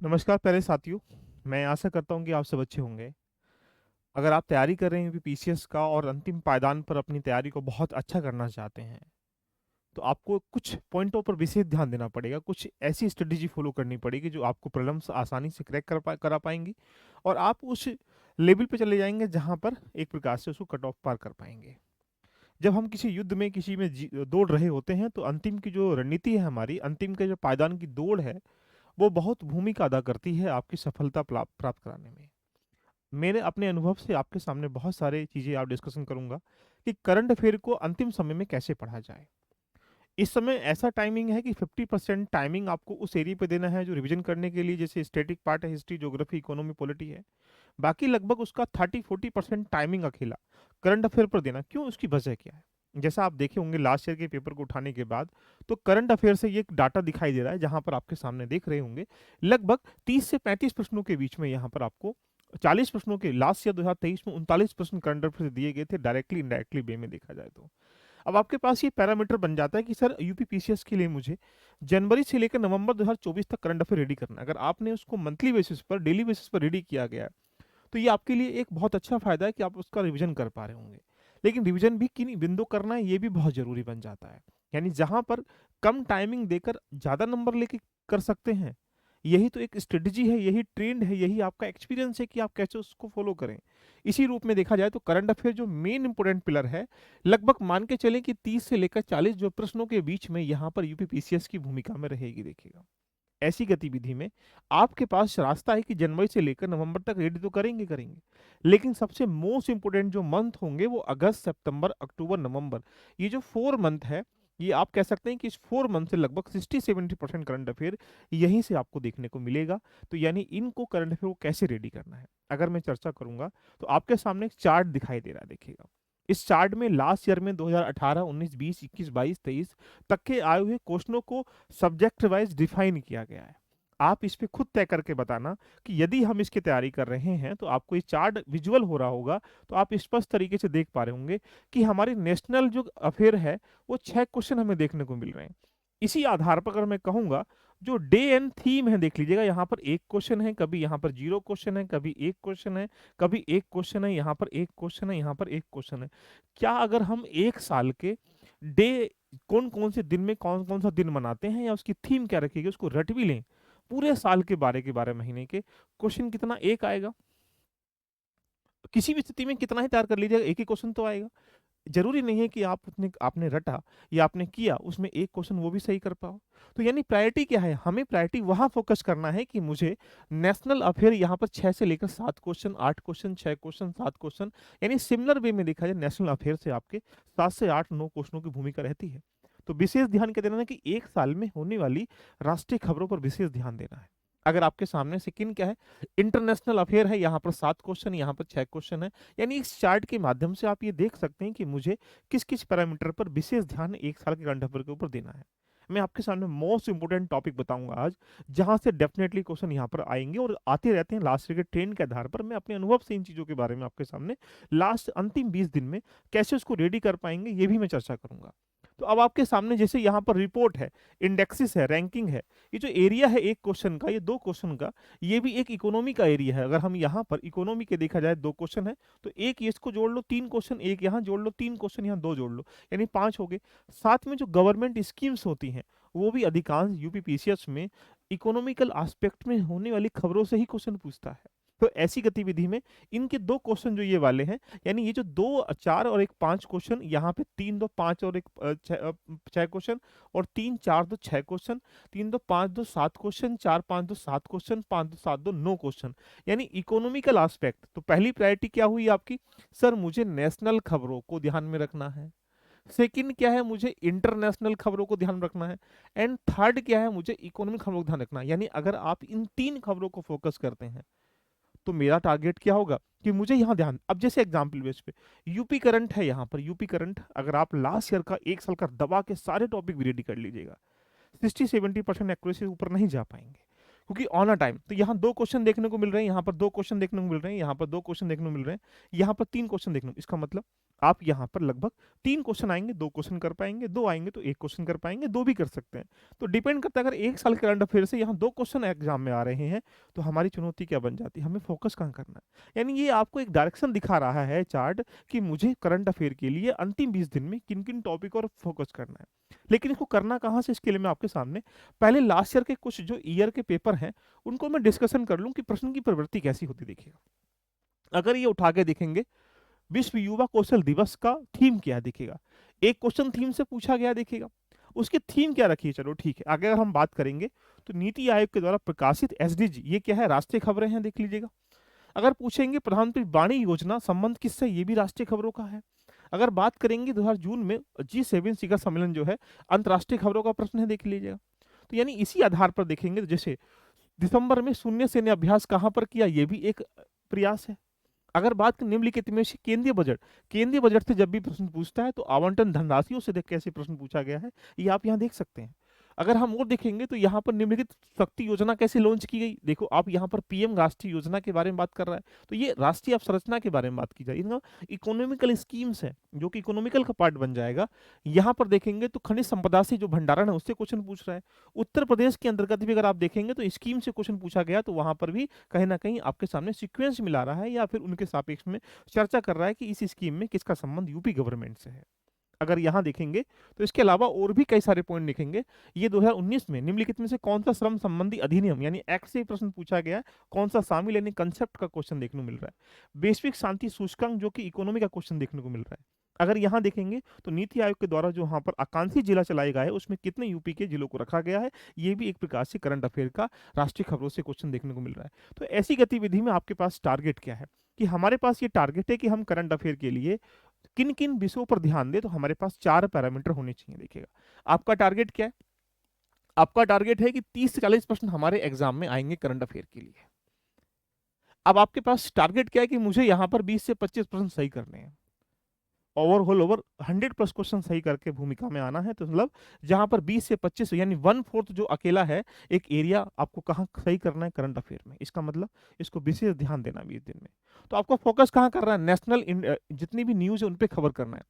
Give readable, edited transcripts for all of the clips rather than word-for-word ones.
नमस्कार प्यारे साथियों। मैं आशा करता हूँ कि आप सब अच्छे होंगे। अगर आप तैयारी कर रहे हैं यूपीपीसीएस का और अंतिम पायदान पर अपनी तैयारी को बहुत अच्छा करना चाहते हैं, तो आपको कुछ पॉइंटों पर विशेष ध्यान देना पड़ेगा। कुछ ऐसी स्ट्रेटेजी फॉलो करनी पड़ेगी जो आपको प्रॉब्लम्स आसानी से क्रैक करा पाएंगी और आप उस लेवल पे चले जाएंगे जहाँ पर एक प्रकार से उसको कट ऑफ पार कर पाएंगे। जब हम किसी युद्ध में किसी में दौड़ रहे होते हैं, तो अंतिम की जो रणनीति है, हमारी अंतिम के जो पायदान की दौड़ है, वो बहुत भूमिका अदा करती है आपकी सफलता प्राप्त कराने में। मेरे अपने अनुभव से आपके सामने बहुत सारे चीज़ें आप डिस्कशन करूंगा कि करंट अफेयर को अंतिम समय में कैसे पढ़ा जाए। इस समय ऐसा टाइमिंग है कि 50% टाइमिंग आपको उस एरिया पे देना है जो रिवीजन करने के लिए, जैसे स्टैटिक पार्ट है, हिस्ट्री, ज्योग्राफी, इकोनॉमी, पॉलिटी है। बाकी लगभग उसका 30-40% टाइमिंग अकेला करंट अफेयर पर देना। क्यों? उसकी वजह क्या है? जैसा आप देखे होंगे लास्ट ईयर के पेपर को उठाने के बाद, तो करंट अफेयर से ये डाटा दिखाई दे रहा है, जहां पर आपके सामने देख रहे होंगे लगभग 30 से 35 प्रश्नों के बीच में यहाँ पर आपको 40 प्रश्नों के, लास्ट ईयर 2023 में 39 प्रश्न करंट अफेयर से दिए गए थे, डायरेक्टली इनडायरेक्टली वे में देखा जाए तो। अब आपके पास ये पैरामीटर बन जाता है कि सर यूपीपीसीएस के लिए मुझे जनवरी से लेकर नवंबर 2024 तक करंट अफेयर रेडी करना है। अगर आपने उसको मंथली बेसिस पर, डेली बेसिस पर रेडी किया गया है, तो ये आपके लिए एक बहुत अच्छा फायदा है कि आप उसका रिवीजन कर पा रहे होंगे। लेकिन रिवीजन भी किन बिंदु करना है, ये भी बहुत जरूरी बन जाता है। यानी जहां पर कम टाइमिंग देकर ज्यादा नंबर लेके कर सकते हैं, यही तो एक स्ट्रेटजी है, यही ट्रेंड है, यही आपका एक्सपीरियंस है कि आप कैसे उसको फॉलो करें। इसी रूप में देखा जाए तो करंट अफेयर जो मेन इंपोर्टेंट पिलर है, लगभग मान के चलें कि 30 से लेकर 40 जो प्रश्नों के बीच में यहाँ पर यूपीपीसीएस की भूमिका में रहेगी। देखिएगा, ऐसी गतिविधि में आपके पास रास्ता है कि जनवरी से लेकर नवंबर तक रेडी तो करेंगे करेंगे, लेकिन सबसे मोस्ट इंपोर्टेंट जो मंथ होंगे वो अगस्त, सितंबर, अक्टूबर, नवंबर, ये जो 4 मंथ है, ये आप कह सकते हैं कि इस 4 मंथ से लगभग 60-70% करंट अफेयर यहीं से आपको देखने को मिलेगा। तो यानी इनको करंट अफेयर को कैसे रेडी करना है, अगर मैं चर्चा करूंगा, तो आपके सामने एक चार्ट दिखाई दे रहा है। देखिएगा, इस चार्ट में लास्ट ईयर में 2018, 19, 20, 21, 22, 23 तक के आए हुए क्वेश्चनों को सब्जेक्ट वाइज डिफाइन किया गया है। आप इस पे खुद तय करके बताना कि यदि हम इसकी तैयारी कर रहे हैं, तो आपको ये चार्ट विजुअल हो रहा होगा, तो आप स्पष्ट तरीके से देख पा रहे होंगे कि हमारी नेशनल जो अफेयर है, वो 6 क्वेश्चन हमें देखने को मिल रहे हैं। इसी आधार पर अगर मैं कहूंगा, जो डे एंड थीम है, देख लीजिएगा, यहाँ पर एक क्वेश्चन है, कभी यहाँ पर 0 क्वेश्चन है, कभी एक क्वेश्चन है, कभी एक क्वेश्चन है, यहाँ पर एक क्वेश्चन है, यहाँ पर एक क्वेश्चन है। क्या अगर हम एक साल के डे कौन कौन से दिन में कौन कौन सा दिन मनाते हैं, या उसकी थीम क्या रखेगी, उसको रट भी लें, पूरे साल के 12 के 12 महीने के क्वेश्चन कितना एक आएगा। किसी भी स्थिति में कितना ही तैयार कर लीजिएगा, एक ही क्वेश्चन तो आएगा। जरूरी नहीं है कि आप उतने आपने रटा या आपने किया उसमें एक क्वेश्चन वो भी सही कर पाओ। तो यानी प्रायोरिटी क्या है, हमें प्रायोरिटी वहां फोकस करना है कि मुझे नेशनल अफेयर यहाँ पर 6 से लेकर 7 क्वेश्चन, 8 क्वेश्चन, 6 क्वेश्चन, 7 क्वेश्चन, यानी सिमिलर वे में देखा जाए नेशनल अफेयर से आपके 7 से 8, 9 क्वेश्चनों की भूमिका रहती है। तो विशेष ध्यान क्या देना है कि एक साल में होने वाली राष्ट्रीय खबरों पर विशेष ध्यान देना है। अगर आपके सामने सेकंड क्या है, इंटरनेशनल अफेयर है, यहाँ पर 7 क्वेश्चन, यहाँ पर 6 क्वेश्चन है। यानी इस चार्ट के माध्यम से आप ये देख सकते हैं कि मुझे किस किस पैरामीटर पर विशेष ध्यान एक साल के करंट अफेयर के ऊपर देना है। मैं आपके सामने मोस्ट इंपोर्टेंट टॉपिक बताऊंगा आज, जहां से डेफिनेटली क्वेश्चन यहाँ पर आएंगे और आते रहते हैं लास्ट ईयर के ट्रेंड के आधार पर। मैं अपने अनुभव से इन चीजों के बारे में आपके सामने लास्ट अंतिम 20 दिन में कैसे उसको रेडी कर पाएंगे, ये भी मैं चर्चा करूंगा। तो अब आपके सामने जैसे यहाँ पर रिपोर्ट है, इंडेक्सिस है, रैंकिंग है, ये जो एरिया है एक क्वेश्चन का, ये 2 क्वेश्चन का, ये भी एक इकोनॉमी का एरिया है। अगर हम यहाँ पर इकोनॉमी के देखा जाए, 2 क्वेश्चन है, तो एक ये इसको जोड़ लो, 3 क्वेश्चन, एक यहाँ जोड़ लो, 3 क्वेश्चन यहाँ दो जोड़ लो, यानी 5 हो गए। साथ में जो गवर्नमेंट स्कीम्स होती हैं, वो भी अधिकांश यूपीपीसीएस में इकोनॉमिकल एस्पेक्ट में होने वाली खबरों से ही क्वेश्चन पूछता है। तो ऐसी गतिविधि में इनके 2 क्वेश्चन जो ये वाले हैं, यानी ये जो 2, 4 और एक 5 क्वेश्चन, यहाँ पे 3, 2, 5 और एक 6 क्वेश्चन, और 3, 4, 2, 6 क्वेश्चन, 3, 2, 5, 2, 7 क्वेश्चन, 4, 5, 2, 7 क्वेश्चन, 5, 2, 7, 2, 9 क्वेश्चन, यानी इकोनॉमिकल एस्पेक्ट। तो पहली प्रायोरिटी क्या हुई आपकी, सर मुझे नेशनल खबरों को ध्यान में रखना है। सेकंड क्या है, मुझे इंटरनेशनल खबरों को ध्यान रखना है। एंड थर्ड क्या है, मुझे इकोनॉमिक खबरों को ध्यान रखना है। यानी अगर आप इन 3 खबरों को फोकस करते हैं, तो मेरा टारगेट क्या होगा कि मुझे यहाँ ध्यान, अब जैसे एग्जांपल बेस पे यूपी करंट है, यहाँ पर यूपी करंट, अगर आप लास्ट ईयर का एक साल का दबा के सारे टॉपिक भी रेडी कर लीजिएगा, 60-70% एक्यूरेसी ऊपर नहीं जा पाएंगे, क्योंकि ऑन अ टाइम। तो यहाँ 2 क्वेश्चन देखने को मिल रहे हैं, यहाँ पर 2 क्वेश्चन देखने को मिल रहे हैं, यहाँ पर 2 क्वेश्चन देखने को मिल रहे हैं, यहाँ पर 3 क्वेश्चन देखने को, इसका मतलब आप यहाँ पर लगभग 3 क्वेश्चन आएँगे, 2 क्वेश्चन कर पाएँगे, 2 आएँगे तो 1 क्वेश्चन कर पाएँगे, 2 भी कर सकते हैं। तो डिपेंड करता है, अगर 1 साल करंट अफेयर से यहाँ 2 क्वेश्चन एग्ज़ाम में आ रहे हैं, तो हमारी चुनौती क्या बन जाती है? हमें फ़ोकस कहाँ करना है? यानी ये आपको एक डायरेक्शन दिखा रहा है चार्ट, कि मुझे करंट अफेयर के लिए अंतिम 20 दिन में किन-किन टॉपिक और फ़ोकस करना है। लेकिन इसको करना कहाँ से, इसके लिए मैं आपके सामने पहले लास्ट ईयर के कुछ जो ईयर के पेपर हैं, उनको मैं डिस्कशन कर लूँ कि प्रश्न की प्रवृत्ति कैसी होती देखिएगा। अगर ये उठा के देखेंगे, विश्व युवा कौशल दिवस का थीम क्या है देखिएगा। एक क्वेश्चन थीम से पूछा गया देखिएगा। उसकी थीम क्या रखी है, चलो ठीक है। आगे अगर हम बात करेंगे तो नीति आयोग के द्वारा प्रकाशित एसडीजी, ये क्या है, राष्ट्रीय खबरें हैं, देख लीजिएगा। अगर पूछेंगे प्रधानमंत्री वाणी योजना संबंध किससे, ये भी राष्ट्रीय खबरों का है। अगर बात करेंगे 2000 जून में G7 शिखर सम्मेलन जो है, अंतर्राष्ट्रीय खबरों का प्रश्न है, देख लीजिएगा। तो यानी इसी आधार पर देखेंगे, तो जैसे दिसंबर में शून्य सैन्य अभ्यास कहाँ पर किया, ये भी एक प्रयास है। अगर बात करें निम्नलिखित में से केंद्रीय बजट से जब भी प्रश्न पूछता है तो आवंटन धनराशियों से देख कैसे प्रश्न पूछा गया है, ये आप यहाँ देख सकते हैं। अगर हम और देखेंगे तो यहाँ पर निम्नलिखित शक्ति योजना कैसे लॉन्च की गई, देखो आप यहाँ पर पीएम राष्ट्रीय योजना के बारे में बात कर रहा है, तो ये राष्ट्रीय अवसंरचना के बारे में बात की जाए, इकोनॉमिकल स्कीम्स है जो कि इकोनॉमिकल का पार्ट बन जाएगा। यहाँ पर देखेंगे तो खनिज संपदा से जो भंडारण है उससे क्वेश्चन पूछ रहा है। उत्तर प्रदेश के अंतर्गत भी अगर आप देखेंगे तो स्कीम से क्वेश्चन पूछा गया, तो वहां पर भी कहीं ना कहीं आपके सामने सीक्वेंस मिला रहा है या फिर उनके सापेक्ष में चर्चा कर रहा है कि इस स्कीम में किसका संबंध यूपी गवर्नमेंट से है। अगर यहाँ देखेंगे तो इसके अलावा और भी कई सारे पॉइंट लिखेंगे। ये 2019 में निम्नलिखित में से कौन सा श्रम संबंधी अधिनियम यानी एक्ट से प्रश्न पूछा गया है, कौन सा शामिल यानी कंसेप्ट का क्वेश्चन देखने को मिल रहा है। वैश्विक शांति सूचकांक जो कि इकोनॉमी का क्वेश्चन देखने को मिल रहा है। अगर यहाँ देखेंगे तो नीति आयोग के द्वारा जो यहाँ पर आकांक्षी जिला चलाया गया है उसमें कितने यूपी के जिलों को रखा गया है, ये भी एक प्रकार से करंट अफेयर का राष्ट्रीय खबरों से क्वेश्चन देखने को मिल रहा है। तो ऐसी गतिविधि में आपके पास टारगेट क्या है, कि हमारे पास ये टारगेट है कि हम करंट अफेयर के लिए किन किन विषयों पर ध्यान दें, तो हमारे पास 4 पैरामीटर होने चाहिए। देखिएगा आपका टारगेट क्या है, आपका टारगेट है कि 30 से 40 प्रश्न हमारे एग्जाम में आएंगे करंट अफेयर के लिए। अब आपके पास टारगेट क्या है कि मुझे यहाँ पर 20 से 25 प्रश्न सही करने हैं, ओवर 100 प्लस क्वेश्चन सही करके भूमिका में आना है। तो मतलब जहां पर 20 से 25 यानी 1/4 जो अकेला है एक एरिया आपको कहाँ सही करना है, करंट अफेयर में। इसका मतलब इसको विशेष ध्यान देना 20 दिन में। तो आपको फोकस कहाँ कर रहा है, नेशनल जितनी भी न्यूज है उन पे खबर करना है,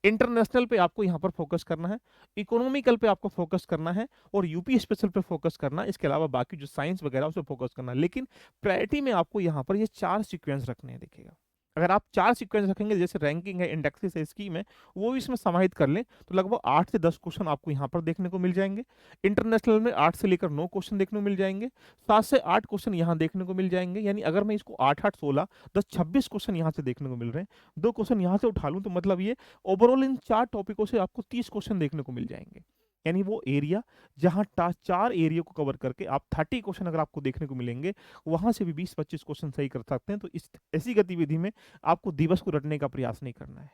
इंटरनेशनल पे आपको यहाँ पर फोकस करना है, इकोनॉमिकल पे आपको फोकस करना है, और यूपी स्पेशल पे फोकस करना है। इसके अलावा बाकी जो साइंस वगैरह उस पर फोकस करना है। लेकिन प्रायोरिटी में आपको यहाँ पर ये 4 सीक्वेंस रखने हैं। देखिएगा अगर आप 4 सीक्वेंस रखेंगे, जैसे रैंकिंग है, इंडेक्सेस है, स्कीम है, वो भी इसमें समाहित कर लें, तो लगभग 8 से 10 क्वेश्चन आपको यहाँ पर देखने को मिल जाएंगे। इंटरनेशनल में 8 से लेकर 9 क्वेश्चन देखने को मिल जाएंगे, 7 से 8 क्वेश्चन यहाँ देखने को मिल जाएंगे। यानी अगर मैं इसको 8 8 16 10 26 क्वेश्चन यहाँ से देखने को मिल रहे हैं, 2 क्वेश्चन यहाँ से उठा लूँ, तो मतलब ये ओवरऑल इन 4 टॉपिकों से आपको 30 क्वेश्चन देखने को मिल जाएंगे। यानी वो एरिया जहां 4 एरिया को कवर करके आप 30 क्वेश्चन अगर आपको देखने को मिलेंगे, वहां से भी 20-25 क्वेश्चन सही कर सकते हैं। तो इस ऐसी गतिविधि में आपको दिवस को रटने का प्रयास नहीं करना है।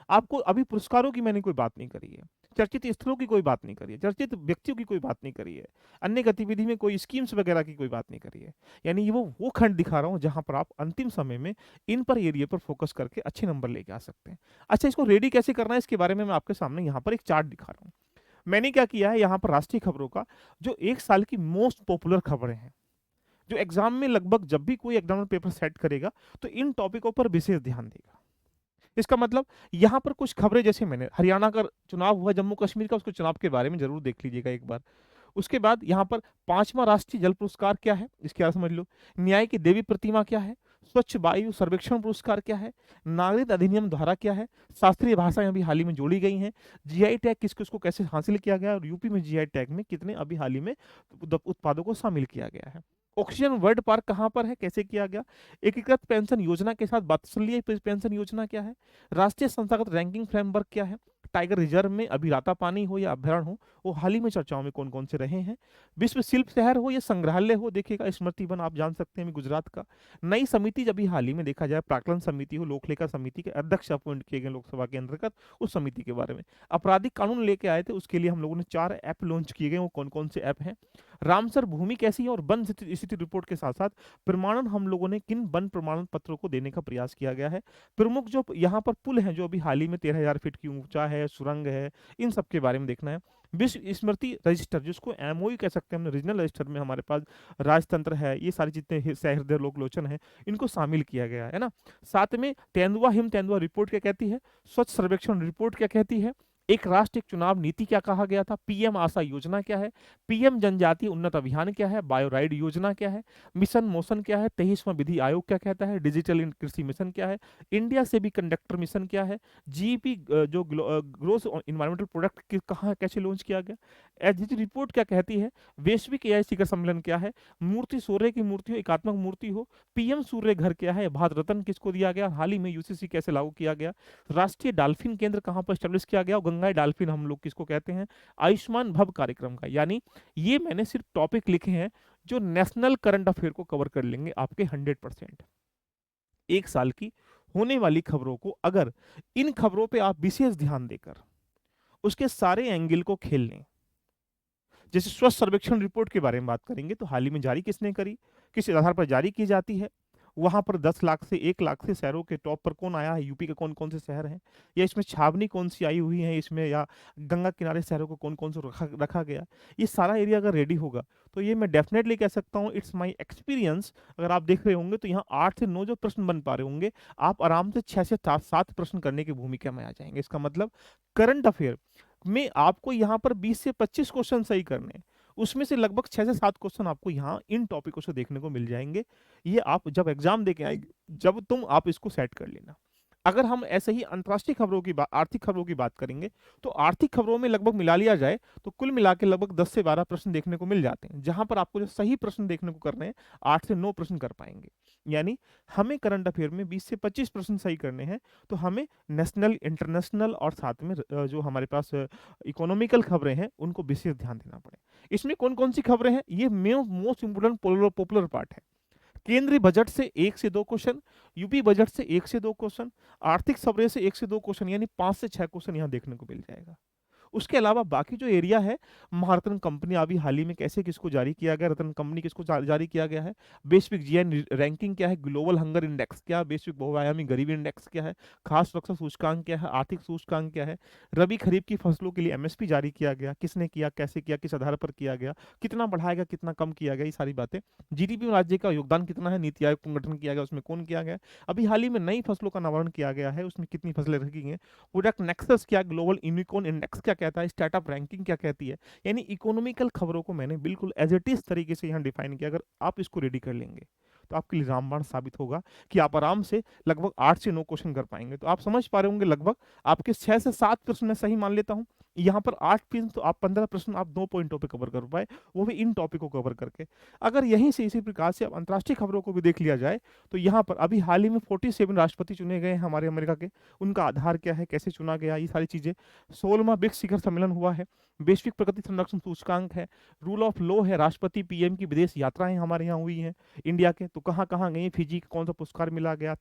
आपको अभी पुरस्कारों की मैंने कोई बात नहीं करी है, चर्चित स्थलों की कोई बात नहीं करी है, चर्चित व्यक्तियों की कोई बात नहीं करी है, अन्य गतिविधि में कोई स्कीम्स वगैरह की कोई बात नहीं करी है। यानी ये वो खंड दिखा रहा हूँ जहां पर आप अंतिम समय में इन पर एरिया पर फोकस करके अच्छे नंबर लेके आ सकते हैं। अच्छा, इसको रेडी कैसे करना है, इसके बारे में मैं आपके सामने यहाँ पर एक चार्ट दिखा रहा हूँ। मैंने क्या किया है, यहाँ पर राष्ट्रीय खबरों का जो 1 साल की मोस्ट पॉपुलर खबरें हैं, जो एग्जाम में लगभग जब भी कोई एग्जाम पेपर सेट करेगा तो इन टॉपिकों पर विशेष ध्यान देगा। इसका मतलब यहाँ पर कुछ खबरें, जैसे मैंने हरियाणा का चुनाव हुआ, जम्मू कश्मीर का, उसके चुनाव के बारे में जरूर देख लीजिएगा एक बार। उसके बाद यहाँ पर 5वां राष्ट्रीय जल पुरस्कार क्या है, इसके बारे में समझ लो। न्याय की देवी प्रतिमा क्या है, स्वच्छ वायु सर्वेक्षण पुरस्कार क्या है, नागरिक अधिनियम धारा क्या है, शास्त्रीय भाषाएं अभी हाल ही में जोड़ी गई हैं, जीआई टैग किस किसको कैसे हासिल किया गया है, और यूपी में जीआई टैग में कितने अभी हाल ही में उत्पादों को शामिल किया गया है, ऑक्सीजन वर्ल्ड पार्क कहाँ पर है, कैसे किया गया, एकीकृत पेंशन योजना के साथ वात्सल्य पेंशन योजना क्या है, राष्ट्रीय संस्थागत रैंकिंग फ्रेमवर्क क्या है, टाइगर रिजर्व में अभी राता पानी हो या अभ्यारण्य हो, वो हाल ही में चर्चाओं में कौन कौन से रहे हैं, विश्व शिल्प शहर हो या संग्रहालय हो, देखिएगा स्मृति वन आप जान सकते हैं गुजरात का, नई समिति जब भी हाल ही में देखा जाए, प्राक्कलन समिति हो, लोक लेखा समिति के अध्यक्ष अपॉइंट किए गए लोकसभा के अंतर्गत, उस समिति के बारे में। आपराधिक कानून लेके आए थे, उसके लिए हम लोगों ने 4 ऐप लॉन्च किए गए, वो कौन कौन से ऐप हैं, रामसर भूमि कैसी है, और वन स्थिति रिपोर्ट के साथ साथ प्रमाणन हम लोगों ने किन वन प्रमाणन पत्रों को देने का प्रयास किया गया है, प्रमुख जो यहाँ पर पुल हैं जो अभी हाल ही में 13,000 फीट की ऊंचा है, सुरंग है, इन सब के बारे में देखना है। विश्व स्मृति रजिस्टर, जिसको एमओयू कह सकते हैं, हमने रीजनल रजिस्टर में हमारे पास राजतंत्र है, ये सारी जितने सहृदय लोकलोचन है, इनको शामिल किया गया है ना। साथ में तेंदुआ हिम तेंदुआ रिपोर्ट क्या कहती है, स्वच्छ सर्वेक्षण रिपोर्ट क्या कहती है, एक राष्ट्र एक चुनाव नीति क्या कहा गया था, पीएम आशा योजना क्या है, पीएम जनजातीय उन्नत अभियान क्या है, बायोराइड योजना क्या है, मिशन मोशन क्या है, 23वां विधि आयोग क्या कहता है, डिजिटल कृषि मिशन क्या है, इंडिया से भी कंडक्टर मिशन क्या है, जीईपी जो ग्रोस इन्वायरमेंटल प्रोडक्ट कहाँ कैसे लॉन्च किया गया, एसडीजी रिपोर्ट क्या कहती है, वैश्विक एआई शिखर सम्मेलन क्या है, मूर्ति सूर्य की मूर्ति हो एकात्मक मूर्ति हो, पीएम सूर्य घर क्या है, भारत रत्न किसको दिया गया, हाल ही में यूसीसी कैसे लागू किया गया, राष्ट्रीय डॉल्फिन केंद्र कहाँ पर स्टेब्लिश किया गया, गंगा डॉल्फिन हम लोग किसको कहते हैं, आयुष्मान भव कार्यक्रम का। यानी ये मैंने सिर्फ टॉपिक लिखे हैं जो नेशनल करंट अफेयर को कवर कर लेंगे आपके 100%। एक साल की होने वाली खबरों को अगर इन खबरों पे आप विशेष ध्यान देकर उसके सारे एंगल को खेल लें, जैसे स्वच्छ सर्वेक्षण रिपोर्ट के बारे में बात करेंगे तो हाल ही में जारी किसने करी, किस आधार पर जारी की जाती है, वहां पर 10 लाख से 1 लाख से शहरों के टॉप पर कौन आया है, यूपी के कौन कौन से शहर हैं, या इसमें छावनी कौन सी आई हुई है इसमें, या गंगा किनारे शहरों को कौन कौन से रखा गया, ये सारा एरिया अगर रेडी होगा तो ये मैं डेफिनेटली कह सकता हूँ, इट्स माई एक्सपीरियंस। अगर आप देख रहे होंगे तो यहाँ 8 से 9 जो प्रश्न बन पा रहे होंगे, आप आराम से 6 से 7 प्रश्न करने की भूमिका में आ जाएंगे। इसका मतलब करंट अफेयर में आपको यहाँ पर 20 से 25 क्वेश्चन सही करने हैं, उसमें से लगभग 6 से 7 क्वेश्चन आपको यहाँ इन टॉपिकों से देखने को मिल जाएंगे। ये आप जब एग्जाम देके आएंगे, जब तुम आप इसको सेट कर लेना। अगर हम ऐसे ही अंतर्राष्ट्रीय खबरों की बात, आर्थिक खबरों की बात करेंगे तो आर्थिक खबरों में लगभग मिला लिया जाए तो कुल मिला के लगभग 10 से 12 प्रश्न देखने को मिल जाते हैं, जहां पर आपको जो सही प्रश्न देखने को करने हैं 8 से 9 प्रश्न कर पाएंगे। यानी हमें करंट अफेयर में 20 से 25 प्रश्न सही करने हैं, तो हमें नेशनल इंटरनेशनल और साथ में जो हमारे पास इकोनॉमिकल खबरें हैं उनको विशेष ध्यान देना पड़े। इसमें कौन कौन सी खबरें हैं, ये मोस्ट इंपोर्टेंट पॉपुलर पार्ट है। केंद्रीय बजट से 1 से 2 क्वेश्चन, यूपी बजट से 1 से 2 क्वेश्चन, आर्थिक सर्वे से 1 से 2 क्वेश्चन, यानी 5 से 6 क्वेश्चन यहाँ देखने को मिल जाएगा। उसके अलावा बाकी जो एरिया है, महारत्न कंपनी अभी हाल ही में कैसे किसको जारी किया गया, रत्न कंपनी किसको जारी किया गया है, वैश्विक जीएन रैंकिंग क्या है, ग्लोबल हंगर इंडेक्स क्या है, वैश्विक बहुआयामी गरीबी इंडेक्स क्या है, खास सुरक्षा सूचकांक क्या है, आर्थिक सूचकांक क्या है, रबी खरीफ की फसलों के लिए एमएसपी जारी किया गया, किसने किया, कैसे किया, किस आधार पर किया गया, कितना बढ़ाया गया, कितना कम किया गया, ये सारी बातें। जीडीपी में राज्य का योगदान कितना है, नीति आयोग का गठन किया गया, उसमें कौन किया गया, अभी हाल ही में नई फसलों का नामकरण किया गया है, उसमें कितनी फसलें रखी गई हैं, प्रोडक्ट नेक्सस क्या, ग्लोबल यूनिकॉर्न इंडेक्स क्या कहता है, स्टार्टअप रैंकिंग क्या कहती है। यानी इकोनॉमिकल खबरों को मैंने बिल्कुल एज इट इज तरीके से यहाँ डिफाइन किया। अगर आप इसको रेडी कर लेंगे तो आपके लिए रामबाण साबित होगा कि आप आराम से लगभग 8 से 9 क्वेश्चन कर पाएंगे। तो आप समझ पा रहे होंगे लगभग आपके 6 से 7 प्रश्न मैं सही मान लेता हूँ, यहाँ पर 8 प्रश्न तो आप 15 प्रश्न आप 2 पॉइंटों पे कवर कर पाए, वो भी इन टॉपिक को कवर करके। अगर यहीं से इसी प्रकार से अब अंतर्राष्ट्रीय खबरों को भी देख लिया जाए तो यहाँ पर अभी हाल ही में 47 राष्ट्रपति चुने गए हैं हमारे अमेरिका के, उनका आधार क्या है, कैसे चुना गया, ये सारी चीजें। 16वां ब्रिक्स शिखर सम्मेलन हुआ है, वैश्विक प्रगति संरक्षण सूचकांक है, रूल ऑफ लॉ है, राष्ट्रपति पीएम की विदेश यात्राएं हमारे यहाँ हुई हैं इंडिया के, तो कहाँ कहाँ गई, फिजी कौन सा पुरस्कार मिला गया,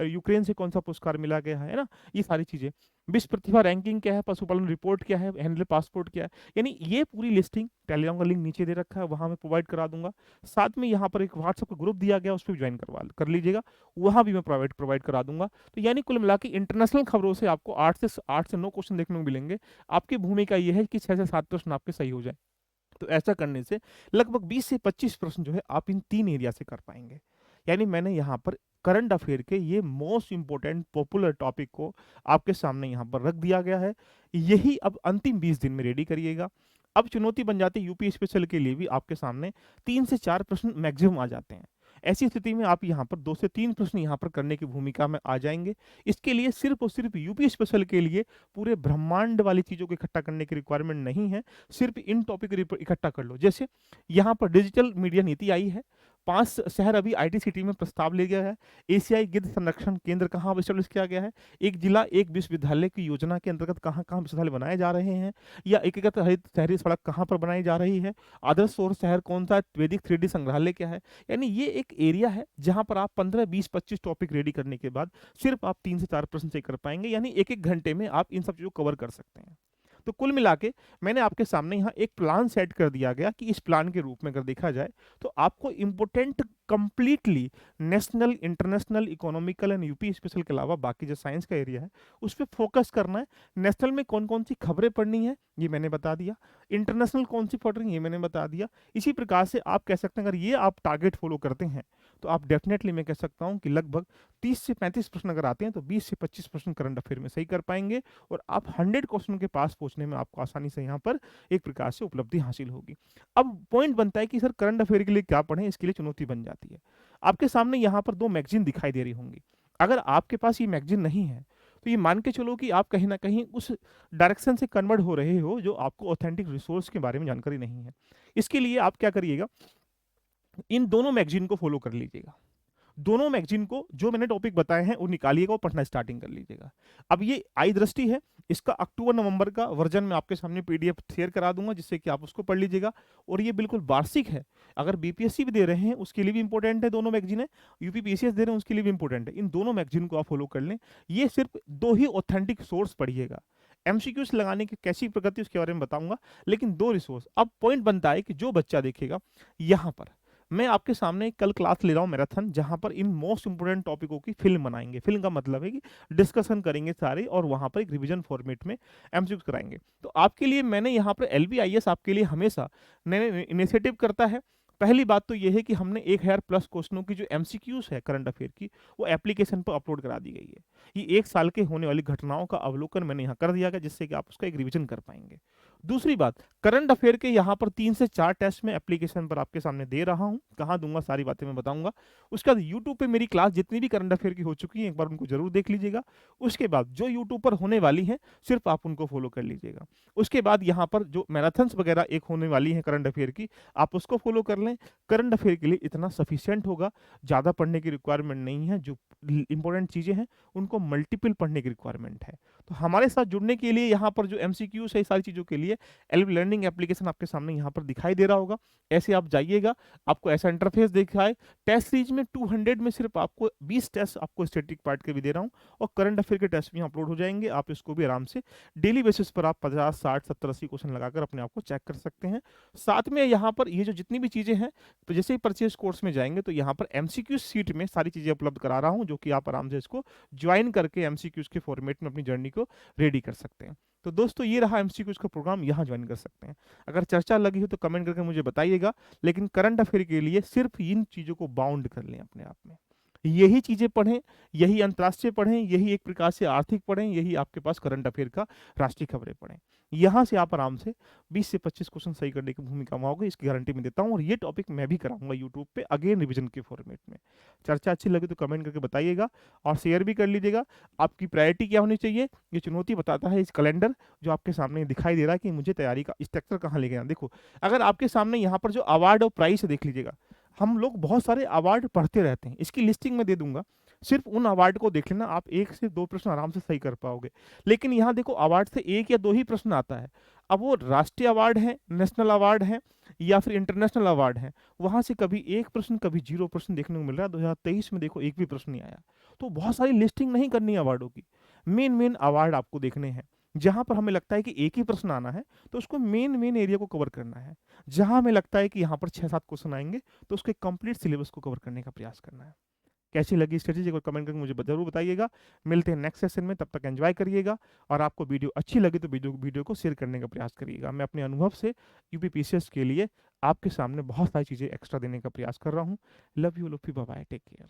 यूक्रेन से कौन सा पुरस्कार मिला गया है ना, ये सारी चीजें। विश्व प्रतिभा रैंकिंग क्या है, पशुपालन रिपोर्ट क्या है, हैंडल पासपोर्ट क्या है, यानी ये पूरी लिस्टिंग टेलीग्राम का लिंक नीचे दे रखा है, वहां मैं प्रोवाइड करा दूंगा। साथ में यहाँ पर एक व्हाट्सएप का ग्रुप दिया गया, उस पर ज्वाइन कर लीजिएगा, वहां भी मैं प्रोवाइड करा दूंगा। तो यानी कुल मिला के इंटरनेशनल खबरों से आपको 8 से 9 क्वेश्चन देखने को मिलेंगे। आपकी भूमिका यह है कि 6 से 7 प्रश्न आपके सही हो जाए। तो ऐसा करने से लगभग 20 से 25 प्रश्न जो है आप इन 3 एरिया से कर पाएंगे। यानी मैंने यहाँ पर करंट अफेयर के ये मोस्ट इंपोर्टेंट पॉपुलर टॉपिक को आपके सामने यहाँ पर रख दिया गया है। यही अब अंतिम 20 दिन में रेडी करिएगा। अब चुनौती बन जाती है यूपी स्पेशल के लिए भी आपके सामने 3 से 4 प्रश्न मैक्सिमम आ जाते हैं। ऐसी स्थिति में आप यहाँ पर 2 से 3 प्रश्न यहाँ पर करने की भूमिका में आ जाएंगे। इसके लिए सिर्फ और सिर्फ यूपी स्पेशल के लिए पूरे ब्रह्मांड वाली चीजों को इकट्ठा करने की रिक्वायरमेंट नहीं है, सिर्फ इन टॉपिक इकट्ठा कर लो। जैसे यहाँ पर डिजिटल मीडिया नीति आई है, 5 शहर अभी आईटी सिटी में प्रस्ताव ले गया है, एशियाई गिद्ध संरक्षण केंद्र कहाँ स्टेब्लिश किया गया है, एक जिला एक विश्वविद्यालय की योजना के अंतर्गत कहाँ कहाँ विश्वविद्यालय बनाए जा रहे हैं, या एकीकृत हरित शहरी सड़क कहाँ पर बनाई जा रही है, आदर्श शोर शहर कौन सा, वैदिक 3D संग्रहालय क्या है। यानी ये एक एरिया है जहां पर आप 15, 20, 25 टॉपिक रेडी करने के बाद सिर्फ आप 3 से 4 प्रश्न से कर पाएंगे, यानी एक एक घंटे में आप इन सब चीजों को कवर कर सकते हैं। तो कुल मिला के मैंने आपके सामने यहाँ एक प्लान सेट कर दिया गया कि इस प्लान के रूप में अगर देखा जाए तो आपको important completely national, international, economical and UP special के अलावा बाकी जो साइंस का एरिया है उस पे फोकस करना है। नेशनल में कौन कौन सी खबरें पढ़नी है ये मैंने बता दिया, इंटरनेशनल कौन सी पढ़ रही है ये मैंने बता दिया। इसी प्रकार से आप कह सकते हैं अगर ये आप टारगेट फॉलो करते हैं तो आप डेफिनेटली मैं कह सकता हूं कि लगभग 30 से 35 प्रश्न अगर आते हैं तो 20 से 25 प्रश्न करंट अफेयर में सही कर पाएंगे और आप 100 क्वेश्चन के पास पहुंचने में आपको आसानी से यहाँ पर एक प्रकार से उपलब्धि हासिल होगी। अब पॉइंट बनता है कि सर करंट अफेयर के लिए क्या पढ़ें, इसके लिए चुनौती बन जाती है। आपके सामने यहाँ पर 2 मैगजीन दिखाई दे रही होंगी। अगर आपके पास ये मैगजीन नहीं है तो ये मान के चलो कि आप कहीं ना कहीं उस डायरेक्शन से कन्वर्ट हो रहे हो जो आपको ऑथेंटिक रिसोर्स के बारे में जानकारी नहीं है। इसके लिए आप क्या करिएगा, इन दोनों मैगजीन को फॉलो कर लीजिएगा। दोनों मैगजीन को जो मैंने टॉपिक बताए हैं वो निकालिएगा और पढ़ना स्टार्टिंग कर लीजिएगा। अब ये आई दृष्टि है, इसका अक्टूबर नवंबर का वर्जन मैं आपके सामने पीडीएफ शेयर करा दूंगा जिससे कि आप उसको पढ़ लीजिएगा। और ये बिल्कुल वार्षिक है, अगर बीपीएससी भी दे रहे हैं उसके लिए भी इंपॉर्टेंट है दोनों मैगजीन है, यूपी पीसीएस दे रहे हैं उसके लिए भी इंपॉर्टेंट है। इन दोनों मैगजीन को आप फॉलो कर लें। ये सिर्फ 2 ही ऑथेंटिक सोर्स पढ़िएगा। एमसीक्यूज लगाने की कैसी प्रगति उसके बारे में बताऊंगा, लेकिन 2 रिसोर्स। अब पॉइंट बनता है कि जो बच्चा देखेगा यहाँ पर मैं आपके सामने कल क्लास ले रहा हूँ मैराथन, जहां पर इन मोस्ट इंपोर्टेंट टॉपिकों की फिल्म बनाएंगे। फिल्म का मतलब है कि डिस्कशन करेंगे सारे और वहां पर एक रिवीजन फॉर्मेट में एमसीक्यूज कराएंगे। तो आपके लिए मैंने यहाँ पर एलबीआईएस आपके लिए हमेशा नए इनिशिएटिव करता है। पहली बात तो यह है कि हमने 1000+ क्वेश्चनों की जो एमसीक्यूज है करंट अफेयर की वो एप्लीकेशन पर अपलोड करा दी गई है। ये 1 साल के होने वाली घटनाओं का अवलोकन मैंने यहाँ कर दिया गया जिससे कि आप उसका एक रिवीजन कर पाएंगे। दूसरी बात, करंट अफेयर के यहाँ पर 3 से 4 टेस्ट में एप्लीकेशन पर आपके सामने दे रहा हूँ, कहाँ दूंगा सारी बातें मैं बताऊंगा। उसके बाद यूट्यूब पे मेरी क्लास जितनी भी करंट अफेयर की हो चुकी है एक बार उनको जरूर देख लीजिएगा। उसके बाद जो यूट्यूब पर होने वाली है सिर्फ आप उनको फॉलो कर लीजिएगा। उसके बाद यहाँ पर जो मैराथन्स वगैरह एक होने वाली है करंट अफेयर की, आप उसको फॉलो कर लें। करंट अफेयर के लिए इतना सफिशियंट होगा, ज़्यादा पढ़ने की रिक्वायरमेंट नहीं है। जो इंपॉर्टेंट चीज़ें हैं उनको मल्टीपल पढ़ने की रिक्वायरमेंट है। तो हमारे साथ जुड़ने के लिए यहाँ पर जो एमसीक्यूज है सारी चीज़ों के लिए एलबी लर्निंग एप्लीकेशन आपके सामने यहाँ पर दिखाई दे रहा होगा। ऐसे आप जाइएगा, आपको ऐसा इंटरफेस दिखाए। टेस्ट सीरीज में 200 में सिर्फ आपको 20 टेस्ट आपको स्टैटिक पार्ट के भी दे रहा हूँ और करंट अफेयर के टेस्ट भी अपलोड हो जाएंगे। आप इसको भी आराम से डेली बेसिस पर आप 50, 60, 70, 80 क्वेश्चन लगाकर अपने आप को चेक कर सकते हैं। साथ में यहाँ पर ये जो जितनी भी चीज़ें हैं, तो जैसे ही परचेज कोर्स में जाएंगे तो यहाँ पर एमसीक्यू सीट में सारी चीज़ें उपलब्ध करा रहा हूँ जो कि आप आराम से इसको ज्वाइन करके एमसीक्यूज के फॉर्मेट में अपनी जर्नी को रेडी कर सकते हैं। तो दोस्तों ये रहा एमसीक्यूज का प्रोग्राम, यहाँ ज्वाइन कर सकते हैं। अगर चर्चा लगी हो तो कमेंट करके मुझे बताइएगा, लेकिन करंट अफेयर के लिए सिर्फ इन चीज़ों को बाउंड कर लें अपने आप में। यही चीज़ें पढ़ें, यही अंतर्राष्ट्रीय पढ़ें, यही एक प्रकार से आर्थिक पढ़ें, यही आपके पास करंट अफेयर का राष्ट्रीय खबरें पढ़ें। यहाँ से आप आराम से 20 से 25 क्वेश्चन सही करने की भूमिका में आओगे, इसकी गारंटी मैं देता हूँ। और ये टॉपिक मैं भी कराऊंगा यूट्यूब पे अगेन रिविजन के फॉर्मेट में। चर्चा अच्छी लगी तो कमेंट करके बताइएगा और शेयर भी कर लीजिएगा। आपकी प्रायोरिटी क्या होनी चाहिए, ये चुनौती बताता है इस कैलेंडर जो आपके सामने दिखाई दे रहा है कि मुझे तैयारी का स्ट्रक्चर कहाँ लेके आना। देखो, अगर आपके सामने यहाँ पर जो अवार्ड और प्राइस देख लीजिएगा, हम लोग बहुत सारे अवार्ड पढ़ते रहते हैं, इसकी लिस्टिंग में दे दूंगा। सिर्फ उन अवार्ड को देख लेना, आप 1 से 2 प्रश्न आराम से सही कर पाओगे। लेकिन यहाँ देखो, अवार्ड से 1 या 2 ही प्रश्न आता है। अब वो राष्ट्रीय अवार्ड है, नेशनल अवार्ड है या फिर इंटरनेशनल अवार्ड है, वहां से कभी 1 प्रश्न कभी 0 प्रश्न देखने को मिल रहा है। 2023 में देखो 1 भी प्रश्न नहीं आया। तो बहुत सारी लिस्टिंग नहीं करनी है अवार्डों की, मेन मेन अवार्ड आपको देखने हैं। जहां पर हमें लगता है कि 1 ही प्रश्न आना है तो उसको मेन मेन एरिया को कवर करना है। जहां हमें लगता है कि यहाँ पर 6-7 क्वेश्चन आएंगे तो उसके कंप्लीट सिलेबस को कवर करने का प्रयास करना है। कैसी लगी स्ट्रेटेजी एक बार कमेंट करके मुझे जरूर बताइएगा। मिलते हैं नेक्स्ट सेशन में, तब तक एंजॉय करिएगा। और आपको वीडियो अच्छी लगी तो वीडियो को शेयर करने का प्रयास करिएगा। मैं अपने अनुभव से यूपीपीसीएस के लिए आपके सामने बहुत सारी चीज़ें एक्स्ट्रा देने का प्रयास कर रहा हूँ। Love you, bye bye, take care.